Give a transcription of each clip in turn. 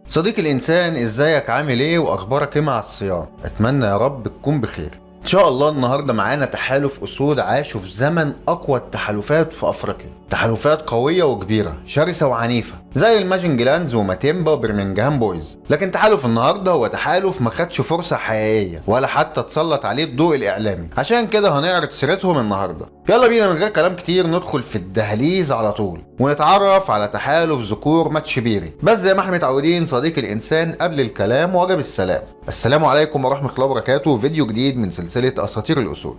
صديقي الإنسان، إزيك؟ عامل إيه؟ وأخبارك إيه مع الصيام؟ أتمنى يا رب تكون بخير. إن شاء الله النهاردة معانا تحالف أسود عاشوا في زمن أقوى التحالفات في أفريقيا. تحالفات قوية وكبيرة، شرسة وعنيفة، زي الماجنجلانز وماتيمبا وبرمنجهام بويز. لكن تحالف النهاردة هو تحالف ما خدش فرصة حقيقية ولا حتى اتسلط عليه الضوء الإعلامي، عشان كده هنعرض سيرتهم النهاردة. يلا بينا من غير كلام كتير ندخل في الدهليز على طول ونتعرف على تحالف ذكور ماتشبيري. بس زي ما احنا متعودين صديقي الإنسان، قبل الكلام وجب السلام. السلام عليكم ورحمة الله وبركاته. فيديو جديد من سلسلة أساطير الأسود.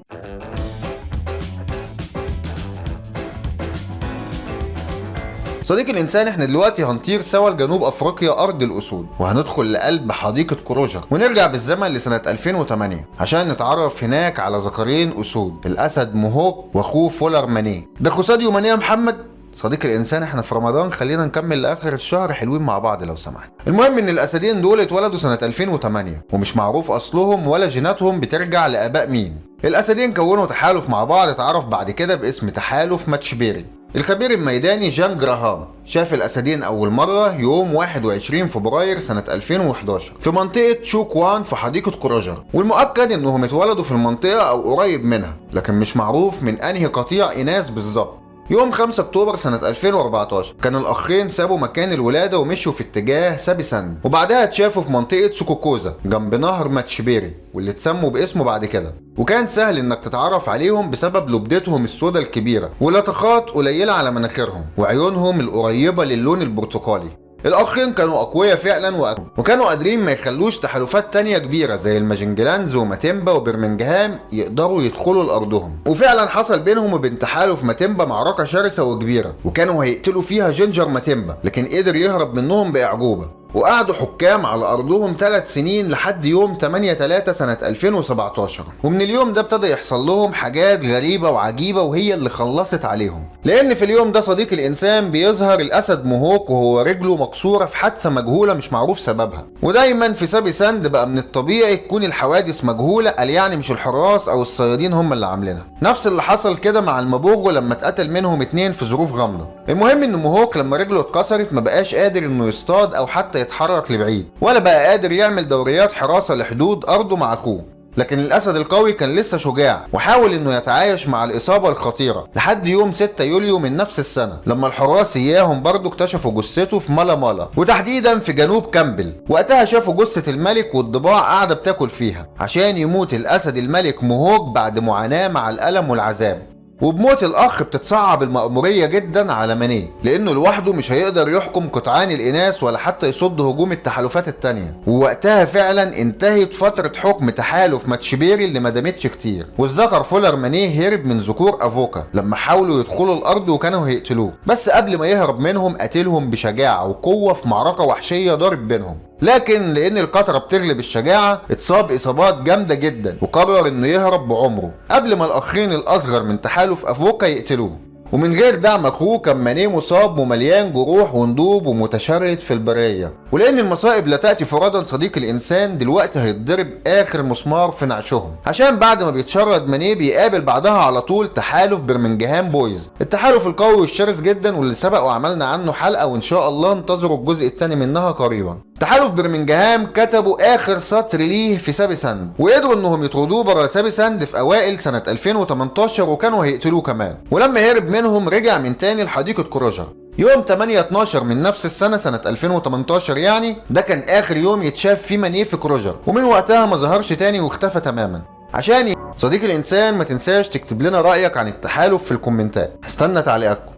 صديقي الإنسان، احنا دلوقتي هنطير سوا لجنوب أفريقيا أرض الأسود، وهندخل لقلب حديقة كروجر، ونرجع بالزمن لسنة 2008 عشان نتعرف هناك على ذكرين أسود، الأسد موهوك وأخوه فولر ماني. ده خوساديو ماني يا محمد. صديقي الإنسان، احنا في رمضان، خلينا نكمل لآخر الشهر حلوين مع بعض لو سمحت. المهم إن الأسدين دول اتولدوا سنة 2008 ومش معروف أصلهم ولا جيناتهم بترجع لآباء مين. الأسدين كونوا تحالف مع بعض اتعرف بعد كده باسم تحالف ماتشبيري. الخبير الميداني جان جراهام شاف الأسدين أول مرة يوم 21 فبراير سنة 2011 في منطقة تشوكوان في حديقة كروجر، والمؤكد إنهم اتولدوا في المنطقة أو قريب منها، لكن مش معروف من أنهي قطيع إناث بالظبط. يوم 5 اكتوبر سنة 2014 كان الأخين سابوا مكان الولادة ومشوا في اتجاه سابيساند، وبعدها اتشافوا في منطقة سوكوكوزا جنب نهر ماتشبيري واللي اتسموا باسمه بعد كده. وكان سهل انك تتعرف عليهم بسبب لبدتهم السوداء الكبيرة ولطخات قليلة على مناخيرهم وعيونهم القريبة للون البرتقالي. الأخين كانوا أقوياء فعلا وكانوا قادرين ما يخلوش تحالفات تانية كبيرة زي الماجنجلانز وماتيمبا وبرمنجهام يقدروا يدخلوا لأرضهم. وفعلا حصل بينهم وبين تحالف ماتيمبا معركة شرسة وكبيرة، وكانوا هيقتلوا فيها جينجر ماتيمبا، لكن قدر يهرب منهم بإعجوبة. وقعدوا حكام على أرضهم 3 سنين لحد يوم 8/3 سنة 2017، ومن اليوم ده ابتدى يحصل لهم حاجات غريبة وعجيبة وهي اللي خلصت عليهم. لأن في اليوم ده صديق الإنسان بيظهر الأسد موهوك وهو رجله مكسورة في حادثة مجهولة مش معروف سببها. ودايما في سابي ساند بقى من الطبيعي تكون الحوادث مجهولة، قال يعني مش الحراس أو الصيادين هم اللي عاملينها. نفس اللي حصل كده مع المابوغو لما اتقتل منهم 2 في ظروف غامضة. المهم إن موهوك لما رجله اتكسرت ما بقاش قادر إنه يصطاد أو حتى يتحرك لبعيد، ولا بقى قادر يعمل دوريات حراسة لحدود أرضه مع أخوه. لكن الأسد القوي كان لسه شجاع وحاول إنه يتعايش مع الإصابة الخطيرة لحد يوم 6 يوليو من نفس السنة، لما الحراس إياهم برضه اكتشفوا جثته في مالا مالا، وتحديدا في جنوب كامبل. وقتها شافوا جثة الملك والضباع قاعدة بتاكل فيها، عشان يموت الأسد الملك موهوك بعد معاناة مع الألم والعذاب. وبموت الأخ بتتصعب المأمورية جدا على ماني، لأنه لوحده مش هيقدر يحكم قطعان الإناث ولا حتى يصد هجوم التحالفات التانية. ووقتها فعلا انتهت فترة حكم تحالف ماتشبيري اللي ما دامتش كتير، والذكر فولر ماني هرب من ذكور أفوكا لما حاولوا يدخلوا الأرض وكانوا هيقتلوه، بس قبل ما يهرب منهم قتلهم بشجاعة وقوة في معركة وحشية دارت بينهم. لكن لأن القطرة بتغلب الشجاعة اتصاب إصابات جامدة جدا وقرر إنه يهرب بعمره قبل ما الأخين الأصغر من تحالف أفوكا يقتلوه. ومن غير دعم أخوه كان ماني مصاب ومليان جروح وندوب ومتشرد في البرية. ولأن المصائب لا تأتي فرادى صديق الإنسان، دلوقتي هيتضرب آخر مسمار في نعشهم، عشان بعد ما بيتشرد ماني بيقابل بعدها على طول تحالف برمنجهام بويز، التحالف القوي والشرس جدا واللي سبق وعملنا عنه حلقة، وإن شاء الله انتظروا الجزء الثاني منها قريبا. تحالف برمنجهام كتبوا آخر سطر ليه في سابي ساند، وقدروا إنهم يطردوه برا سابي ساند في أوائل سنة 2018، وكانوا هيقتلوه كمان. ولما هرب منهم رجع من تاني لحديقة كروجر يوم 8/12 من نفس السنة سنة 2018. يعني ده كان آخر يوم يتشاف فيه ماني في كروجر، ومن وقتها ما ظهرش تاني واختفى تماما. عشان صديق الإنسان ما تنساش تكتب لنا رأيك عن التحالف في الكومنتات، هستنى تعليقاتكم.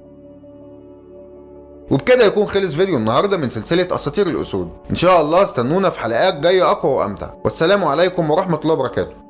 وبكده يكون خلص فيديو النهارده من سلسلة أساطير الأسود. إن شاء الله استنونا في حلقات جاية أقوى وأمتع، والسلام عليكم ورحمة الله وبركاته.